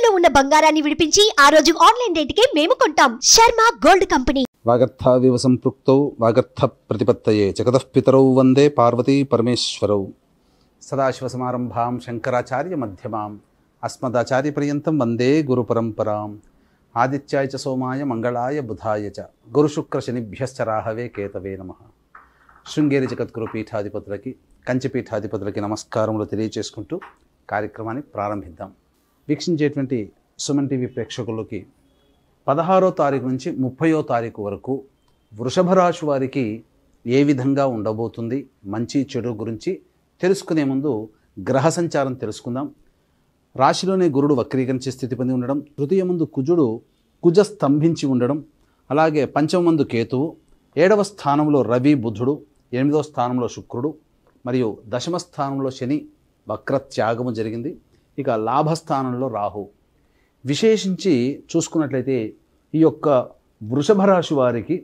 తాకట్టులో ఉన్న బంగారాన్ని విడిపించి ఆ రోజు ఆన్లైన్ రేటుకే మేము కొంటాం. Sharma gold company. వాగర్థావివ సంపృక్తౌ వాగర్థ ప్రతిపత్తయే జగతః పితరౌ వందే పార్వతీ పరమేశ్వరౌ. సదాశివసమారంభాం శంకరాచార్య మధ్యమాం అస్మదాచార్య పర్యంతం వందే గురు పరంపరాం. ఆదిత్యాయ చ సోమాయ మంగళాయ బుధాయ చ గురుశుక్ర శనిభ్యశ్చ రాహవే కేతవే నమః. శృంగేరి జగద్గురు పీఠాధిపతులకి కంచి పీఠాధిపతులకి నమస్కారములు తెలియచేసుకుంటూ కార్యక్రమాన్ని ప్రారంభిద్దాం. వీక్షించేటువంటి సుమన్ టీవీ ప్రేక్షకులకి 16వ తారీఖు నుంచి 30వ తారీఖు వరకు వృషభ రాశి వారికి ఏ విధంగా ఉండబోతుంది, మంచి చెడు గురించి తెలుసుకునే ముందు గ్రహ సంచారం తెలుసుకుందాం. రాశిలోనే గురుడు వక్రీకరించే స్థితి పొంది ఉండడం, తృతీయ ముందు కుజ స్తంభించి ఉండడం, అలాగే పంచమ ముందు కేతువు, 7వ స్థానంలో రవి బుధుడు, 8వ స్థానంలో శుక్రుడు మరియు దశమ స్థానంలో శని వక్రత్యాగము జరిగింది. ఇక లాభస్థానంలో రాహు. విశేషించి చూసుకున్నట్లయితే ఈ యొక్క వృషభ రాశి వారికి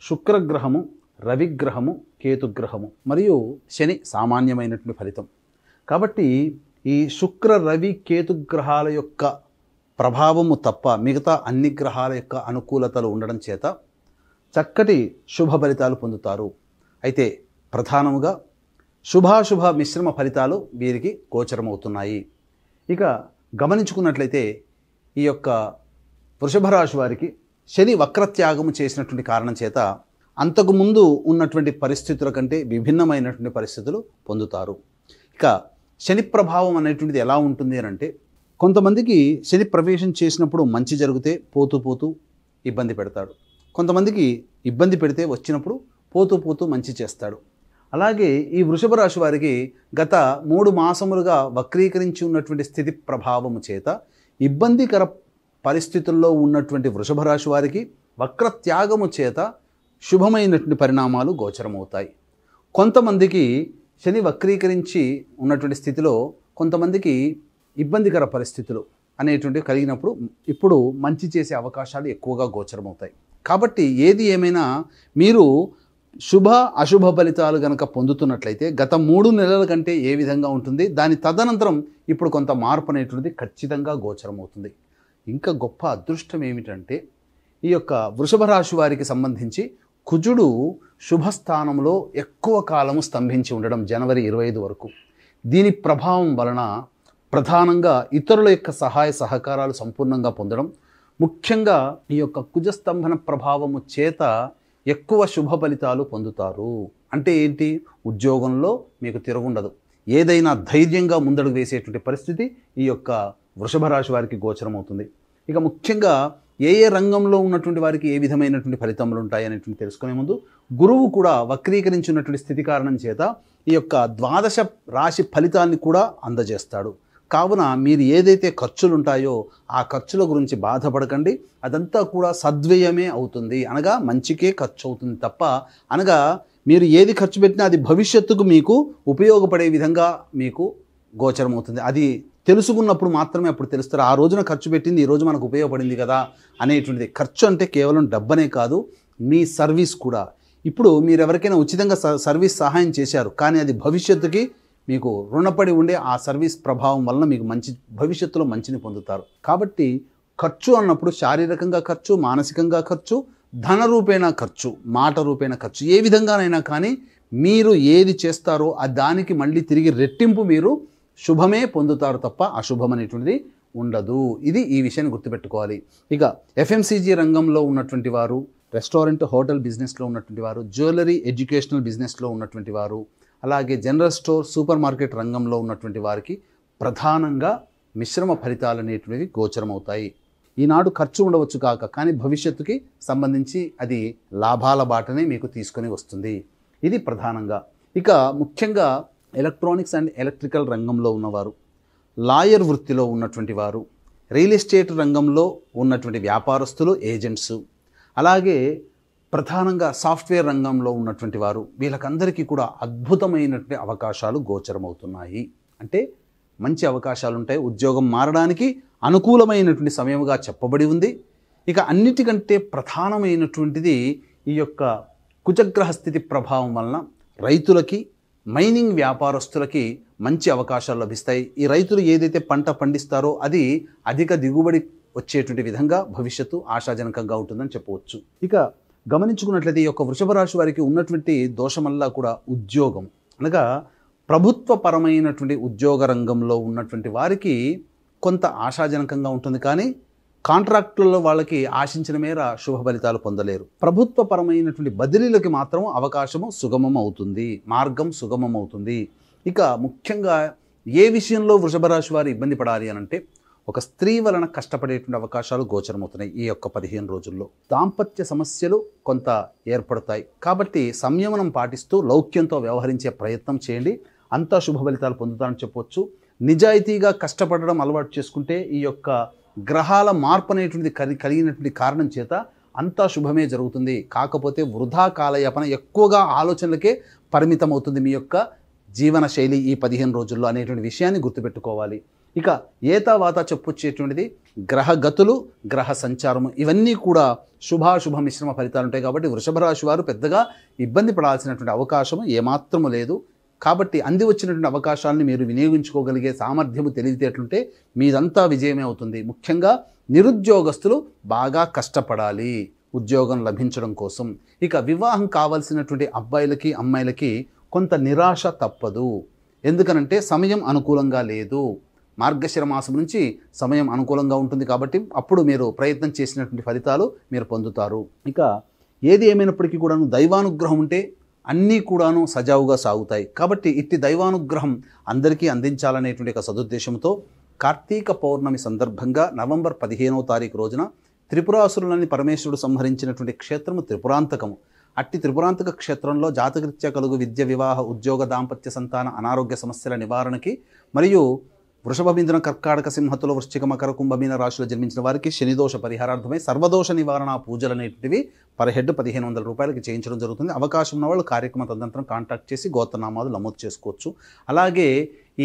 శుక్రగ్రహము, రవిగ్రహము, కేతుగ్రహము మరియు శని సామాన్యమైనటువంటి ఫలితం. కాబట్టి ఈ శుక్ర రవి కేతుగ్రహాల యొక్క ప్రభావము తప్ప మిగతా అన్ని గ్రహాల యొక్క అనుకూలతలు ఉండడం చేత చక్కటి శుభ ఫలితాలు పొందుతారు. అయితే ప్రధానముగా శుభాశుభ మిశ్రమ ఫలితాలు వీరికి గోచరమవుతున్నాయి. ఇక గమనించుకున్నట్లయితే ఈ యొక్క వృషభ రాశి వారికి శని వక్రత్యాగము చేసినటువంటి కారణం చేత అంతకుముందు ఉన్నటువంటి పరిస్థితుల కంటే విభిన్నమైనటువంటి పరిస్థితులు పొందుతారు. ఇక శని ప్రభావం అనేటువంటిది ఎలా ఉంటుంది అని అంటే, కొంతమందికి శని ప్రవేశం చేసినప్పుడు మంచి జరిగితే పోతూ ఇబ్బంది పెడతాడు. కొంతమందికి ఇబ్బంది పెడితే వచ్చినప్పుడు పోతూ మంచి చేస్తాడు. అలాగే ఈ వృషభ రాశి వారికి గత 3 మాసములుగా వక్రీకరించి ఉన్నటువంటి స్థితి ప్రభావము చేత ఇబ్బందికర పరిస్థితుల్లో ఉన్నటువంటి వృషభ రాశి వారికి వక్రత్యాగము చేత శుభమైనటువంటి పరిణామాలు గోచరమవుతాయి. కొంతమందికి శని వక్రీకరించి ఉన్నటువంటి స్థితిలో కొంతమందికి ఇబ్బందికర పరిస్థితులు అనేటువంటివి కలిగినప్పుడు ఇప్పుడు మంచి చేసే అవకాశాలు ఎక్కువగా గోచరమవుతాయి. కాబట్టి ఏది ఏమైనా మీరు శుభ అశుభ ఫలితాలు కనుక పొందుతున్నట్లయితే గత 3 నెలల కంటే ఏ విధంగా ఉంటుంది, దాని తదనంతరం ఇప్పుడు కొంత మార్పు అనేటువంటిది ఖచ్చితంగా గోచరమవుతుంది. ఇంకా గొప్ప అదృష్టం ఏమిటంటే ఈ యొక్క వృషభ రాశి వారికి సంబంధించి కుజుడు శుభస్థానంలో ఎక్కువ కాలము స్తంభించి ఉండడం జనవరి 25 వరకు. దీని ప్రభావం వలన ప్రధానంగా ఇతరుల యొక్క సహాయ సహకారాలు సంపూర్ణంగా పొందడం, ముఖ్యంగా ఈ యొక్క కుజస్తంభన ప్రభావము చేత ఎక్కువ శుభ ఫలితాలు పొందుతారు. అంటే ఏంటి, ఉద్యోగంలో మీకు తిరుగుండదు, ఏదైనా ధైర్యంగా ముందడుగు వేసేటువంటి పరిస్థితి ఈ యొక్క వృషభ రాశి వారికి గోచరమవుతుంది. ఇక ముఖ్యంగా ఏ రంగంలో ఉన్నటువంటి వారికి ఏ విధమైనటువంటి ఫలితములు ఉంటాయి అనేటువంటి తెలుసుకునే ముందు, గురువు కూడా వక్రీకరించినటువంటి స్థితి కారణం చేత ఈ యొక్క 12 రాశి ఫలితాన్ని కూడా అందజేస్తాడు. కావున మీరు ఏదైతే ఖర్చులు ఉంటాయో ఆ ఖర్చుల గురించి బాధపడకండి, అదంతా కూడా సద్వ్యయమే అవుతుంది. అనగా మంచికే ఖర్చు అవుతుంది తప్ప, అనగా మీరు ఏది ఖర్చు పెట్టినా అది భవిష్యత్తుకు మీకు ఉపయోగపడే విధంగా మీకు గోచరమవుతుంది. అది తెలుసుకున్నప్పుడు మాత్రమే అప్పుడు తెలుస్తారు, ఆ రోజున ఖర్చు పెట్టింది ఈ రోజు మనకు ఉపయోగపడింది కదా అనేటువంటిది. ఖర్చు అంటే కేవలం డబ్బనే కాదు, మీ సర్వీస్ కూడా. ఇప్పుడు మీరు ఎవరికైనా ఉచితంగా సర్వీస్ సహాయం చేశారు, కానీ అది భవిష్యత్తుకి మీకు రుణపడి ఉండే ఆ సర్వీస్ ప్రభావం వలన మీకు మంచి భవిష్యత్తులో మంచిని పొందుతారు. కాబట్టి ఖర్చు అన్నప్పుడు శారీరకంగా ఖర్చు, మానసికంగా ఖర్చు, ధన రూపేణ ఖర్చు, మాట రూపేణ ఖర్చు, ఏ విధంగానైనా కానీ మీరు ఏది చేస్తారో ఆ దానికి మళ్ళీ తిరిగి రెట్టింపు మీరు శుభమే పొందుతారు తప్ప అశుభం అనేటువంటిది ఉండదు. ఇది ఈ విషయాన్ని గుర్తుపెట్టుకోవాలి. ఇక FMCG రంగంలో ఉన్నటువంటి వారు, రెస్టారెంట్ హోటల్ బిజినెస్లో ఉన్నటువంటి వారు, జ్యువెలరీ ఎడ్యుకేషనల్ బిజినెస్లో ఉన్నటువంటి వారు, అలాగే జనరల్ స్టోర్ సూపర్ మార్కెట్ రంగంలో ఉన్నటువంటి వారికి ప్రధానంగా మిశ్రమ ఫలితాలు అనేటువంటివి గోచరమవుతాయి. ఈనాడు ఖర్చు ఉండవచ్చు కాక, కానీ భవిష్యత్తుకి సంబంధించి అది లాభాల బాటనే మీకు తీసుకొని వస్తుంది. ఇది ప్రధానంగా. ఇక ముఖ్యంగా ఎలక్ట్రానిక్స్ అండ్ ఎలక్ట్రికల్ రంగంలో ఉన్నవారు, లాయర్ వృత్తిలో ఉన్నటువంటి వారు, రియల్ ఎస్టేట్ రంగంలో ఉన్నటువంటి వ్యాపారస్తులు, ఏజెంట్స్, అలాగే ప్రధానంగా సాఫ్ట్వేర్ రంగంలో ఉన్నటువంటి వారు, వీళ్ళకందరికీ కూడా అద్భుతమైనటువంటి అవకాశాలు గోచరమవుతున్నాయి. అంటే మంచి అవకాశాలు ఉంటాయి. ఉద్యోగం మారడానికి అనుకూలమైనటువంటి సమయముగా చెప్పబడి ఉంది. ఇక అన్నిటికంటే ప్రధానమైనటువంటిది ఈ యొక్క కుజగ్రహ స్థితి ప్రభావం వలన రైతులకి, మైనింగ్ వ్యాపారస్తులకి మంచి అవకాశాలు లభిస్తాయి. ఈ రైతులు ఏదైతే పంట పండిస్తారో అది అధిక దిగుబడి వచ్చేటువంటి విధంగా భవిష్యత్తు ఆశాజనకంగా ఉంటుందని చెప్పవచ్చు. ఇక గమనించుకున్నట్లయితే ఈ యొక్క వృషభ రాశి వారికి ఉన్నటువంటి దోషమల్లా కూడా ఉద్యోగం, అనగా ప్రభుత్వపరమైనటువంటి ఉద్యోగ రంగంలో ఉన్నటువంటి వారికి కొంత ఆశాజనకంగా ఉంటుంది. కానీ కాంట్రాక్టులలో వాళ్ళకి ఆశించిన మేర శుభ ఫలితాలు పొందలేరు. ప్రభుత్వపరమైనటువంటి బదిలీలకి మాత్రం అవకాశము సుగమం అవుతుంది, మార్గం సుగమం అవుతుంది. ఇక ముఖ్యంగా ఏ విషయంలో వృషభ రాశి వారు ఇబ్బంది పడాలి అని అంటే, ఒక స్త్రీ వలన కష్టపడేటువంటి అవకాశాలు గోచరమవుతున్నాయి ఈ యొక్క 15 రోజుల్లో. దాంపత్య సమస్యలు కొంత ఏర్పడతాయి. కాబట్టి సంయమనం పాటిస్తూ లౌక్యంతో వ్యవహరించే ప్రయత్నం చేయండి, అంతా శుభ ఫలితాలు పొందుతారని చెప్పవచ్చు. నిజాయితీగా కష్టపడడం అలవాటు చేసుకుంటే ఈ యొక్క గ్రహాల మార్పు అనేటువంటిది కలిగినటువంటి కారణం చేత అంతా శుభమే జరుగుతుంది. కాకపోతే వృధా కాలయాపన, ఎక్కువగా ఆలోచనలకే పరిమితం అవుతుంది మీ యొక్క జీవన శైలి ఈ 15 రోజుల్లో అనేటువంటి విషయాన్ని గుర్తుపెట్టుకోవాలి. ఇక ఏతావాత చెప్పొచ్చేటువంటిది గ్రహగతులు, గ్రహ సంచారము, ఇవన్నీ కూడా శుభాశుభ మిశ్రమ ఫలితాలు ఉంటాయి. కాబట్టి వృషభ రాశి వారు పెద్దగా ఇబ్బంది పడాల్సినటువంటి అవకాశం ఏమాత్రము లేదు. కాబట్టి అంది వచ్చినటువంటి అవకాశాలను మీరు వినియోగించుకోగలిగే సామర్థ్యము తెలివితేటలుంటే మీదంతా విజయమే అవుతుంది. ముఖ్యంగా నిరుద్యోగస్తులు బాగా కష్టపడాలి ఉద్యోగం లభించడం కోసం. ఇక వివాహం కావాల్సినటువంటి అబ్బాయిలకి అమ్మాయిలకి కొంత నిరాశ తప్పదు. ఎందుకనంటే సమయం అనుకూలంగా లేదు. మార్గశిర మాసం నుంచి సమయం అనుకూలంగా ఉంటుంది. కాబట్టి అప్పుడు మీరు ప్రయత్నం చేసినటువంటి ఫలితాలు మీరు పొందుతారు. ఇక ఏది ఏమైనప్పటికీ కూడాను దైవానుగ్రహం ఉంటే అన్నీ కూడాను సజావుగా సాగుతాయి. కాబట్టి ఇట్టి దైవానుగ్రహం అందరికీ అందించాలనేటువంటి ఒక సదుద్దేశంతో కార్తీక పౌర్ణమి సందర్భంగా నవంబర్ 15వ తారీఖు రోజున త్రిపురాసురులని పరమేశ్వరుడు సంహరించినటువంటి క్షేత్రము త్రిపురాంతకము. అట్టి త్రిపురాంతక క్షేత్రంలో జాతకరీత్యా కలుగు విద్య, వివాహ, ఉద్యోగ, దాంపత్య, సంతాన, అనారోగ్య సమస్యల నివారణకి మరియు వృషభ, మిథున, కర్కాటక, సింహతుల, వృశ్చిక, మకర, కుంభమీన రాశిలో జన్మించిన వారికి శనిదోష పరిహారార్థమై సర్వదోష నివారణ పూజలు అనేటివి పర్ హెడ్ 1500 రూపాయలకి చేయించడం జరుగుతుంది. అవకాశం ఉన్న వాళ్ళు కార్యక్రమ తదనంతరం కాంటాక్ట్ చేసి గోత్రనామాలు నమోదు చేసుకోవచ్చు. అలాగే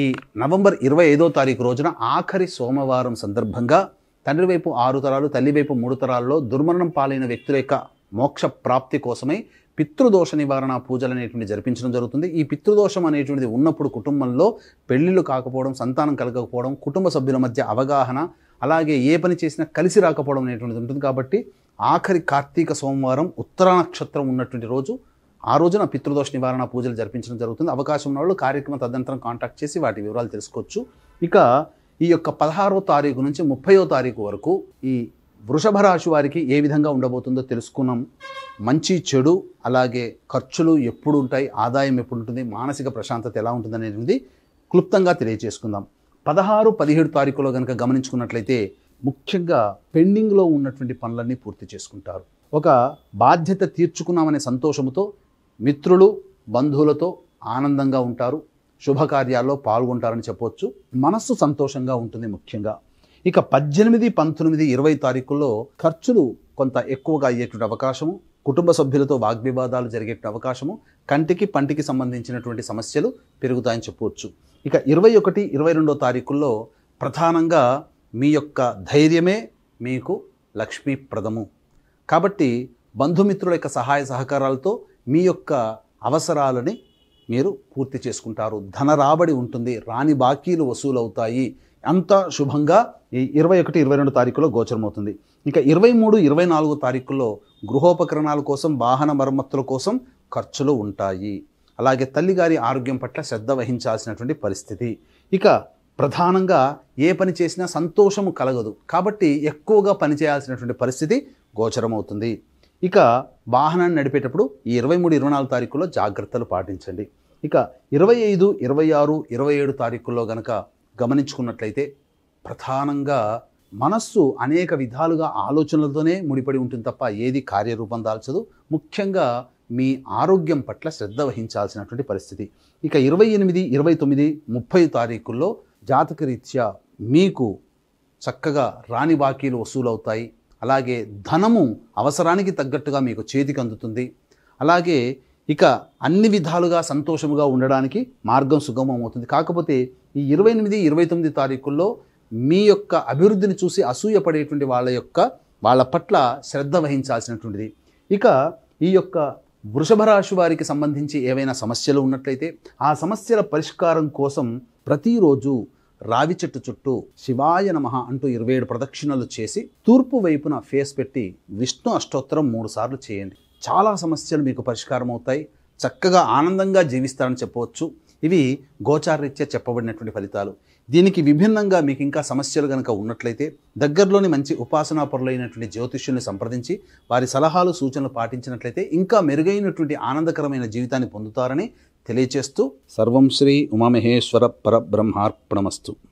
ఈ నవంబర్ 25వ తారీఖు రోజున ఆఖరి సోమవారం సందర్భంగా తండ్రి వైపు 6 తరాలు, తల్లి వైపు 3 తరాల్లో దుర్మరణం పాలైన వ్యక్తుల యొక్క మోక్ష ప్రాప్తి కోసమై పితృదోష నివారణ పూజలు అనేటువంటి జరిపించడం జరుగుతుంది. ఈ పితృదోషం అనేటువంటిది ఉన్నప్పుడు కుటుంబంలో పెళ్లిళ్ళు కాకపోవడం, సంతానం కలగకపోవడం, కుటుంబ సభ్యుల మధ్య అవగాహన, అలాగే ఏ పని చేసినా కలిసి రాకపోవడం అనేటువంటిది ఉంటుంది. కాబట్టి ఆఖరి కార్తీక సోమవారం ఉత్తర నక్షత్రం ఉన్నటువంటి రోజు, ఆ రోజున పితృదోష నివారణ పూజలు జరిపించడం జరుగుతుంది. అవకాశం ఉన్న వాళ్ళు కార్యక్రమం తదనంతరం కాంటాక్ట్ చేసి వాటి వివరాలు తెలుసుకోవచ్చు. ఇక ఈ యొక్క 16వ తారీఖు నుంచి 30వ తారీఖు వరకు ఈ వృషభ రాశి వారికి ఏ విధంగా ఉండబోతుందో తెలుసుకున్నాం. మంచి చెడు, అలాగే ఖర్చులు ఎప్పుడు ఉంటాయి, ఆదాయం ఎప్పుడు ఉంటుంది, మానసిక ప్రశాంతత ఎలా ఉంటుంది అనేది క్లుప్తంగా తెలియజేసుకుందాం. 16, 17 తారీఖులో కనుక గమనించుకున్నట్లయితే ముఖ్యంగా పెండింగ్లో ఉన్నటువంటి పనులన్నీ పూర్తి చేసుకుంటారు. ఒక బాధ్యత తీర్చుకున్నామనే సంతోషంతో మిత్రులు, బంధువులతో ఆనందంగా ఉంటారు. శుభకార్యాల్లో పాల్గొంటారని చెప్పవచ్చు. మనస్సు సంతోషంగా ఉంటుంది ముఖ్యంగా. ఇక 18, 19, 20 తారీఖుల్లో ఖర్చులు కొంత ఎక్కువగా అయ్యేటువంటి అవకాశము, కుటుంబ సభ్యులతో వాగ్వివాదాలు జరిగేటువంటి అవకాశము, కంటికి పంటికి సంబంధించినటువంటి సమస్యలు పెరుగుతాయని చెప్పవచ్చు. ఇక 21, 22 తారీఖుల్లో ప్రధానంగా మీ యొక్క ధైర్యమే మీకు లక్ష్మీప్రదము. కాబట్టి బంధుమిత్రుల యొక్క సహాయ సహకారాలతో మీ యొక్క అవసరాలని మీరు పూర్తి చేసుకుంటారు. ధన రాబడి ఉంటుంది, రాని బాకీలు వసూలవుతాయి. అంతా శుభంగా ఈ 21, 22 తారీఖులో గోచరమవుతుంది. ఇక 23, 24 తారీఖుల్లో గృహోపకరణాల కోసం, వాహన మరమ్మతుల కోసం ఖర్చులు ఉంటాయి. అలాగే తల్లిగారి ఆరోగ్యం పట్ల శ్రద్ధ వహించాల్సినటువంటి పరిస్థితి. ఇక ప్రధానంగా ఏ పని చేసినా సంతోషము కలగదు. కాబట్టి ఎక్కువగా పనిచేయాల్సినటువంటి పరిస్థితి గోచరమవుతుంది. ఇక వాహనాన్ని నడిపేటప్పుడు ఈ 23, 24 తారీఖుల్లో జాగ్రత్తలు పాటించండి. ఇక 25, 26, 27 తారీఖుల్లో గనక గమనించుకున్నట్లయితే ప్రధానంగా మనస్సు అనేక విధాలుగా ఆలోచనలతోనే ముడిపడి ఉంటుంది తప్ప ఏది కార్యరూపం దాల్చదు. ముఖ్యంగా మీ ఆరోగ్యం పట్ల శ్రద్ధ వహించాల్సినటువంటి పరిస్థితి. ఇక 28, 29, 30 తారీఖుల్లో జాతకరీత్యా మీకు చక్కగా రాని బాకీలు వసూలవుతాయి. అలాగే ధనము అవసరానికి తగ్గట్టుగా మీకు చేతికి అందుతుంది. అలాగే ఇక అన్ని విధాలుగా సంతోషముగా ఉండడానికి మార్గం సుగమం అవుతుంది. కాకపోతే ఈ 28, 29 తారీఖుల్లో మీ యొక్క అభివృద్ధిని చూసి అసూయపడేటువంటి వాళ్ళ పట్ల శ్రద్ధ వహించాల్సినటువంటిది. ఇక ఈ యొక్క వృషభ రాశి వారికి సంబంధించి ఏవైనా సమస్యలు ఉన్నట్లయితే ఆ సమస్యల పరిష్కారం కోసం ప్రతిరోజు రావి చెట్టు చుట్టూ శివాయ నమః అంటూ 27 ప్రదక్షిణలు చేసి తూర్పు వైపున ఫేస్ పెట్టి విష్ణు అష్టోత్తరం 3 సార్లు చేయండి. చాలా సమస్యలు మీకు పరిష్కారం అవుతాయి. చక్కగా ఆనందంగా జీవిస్తారని చెప్పవచ్చు. ఇవి గోచారరీత్యా చెప్పబడినటువంటి ఫలితాలు. దీనికి విభిన్నంగా మీకు ఇంకా సమస్యలు కనుక ఉన్నట్లయితే దగ్గరలోని మంచి ఉపాసనా పరులైనటువంటి జ్యోతిష్యుల్ని సంప్రదించి వారి సలహాలు సూచనలు పాటించినట్లయితే ఇంకా మెరుగైనటువంటి ఆనందకరమైన జీవితాన్ని పొందుతారని తెలియచేస్తూ సర్వం శ్రీ ఉమామహేశ్వర పరబ్రహ్మార్పణమస్తు.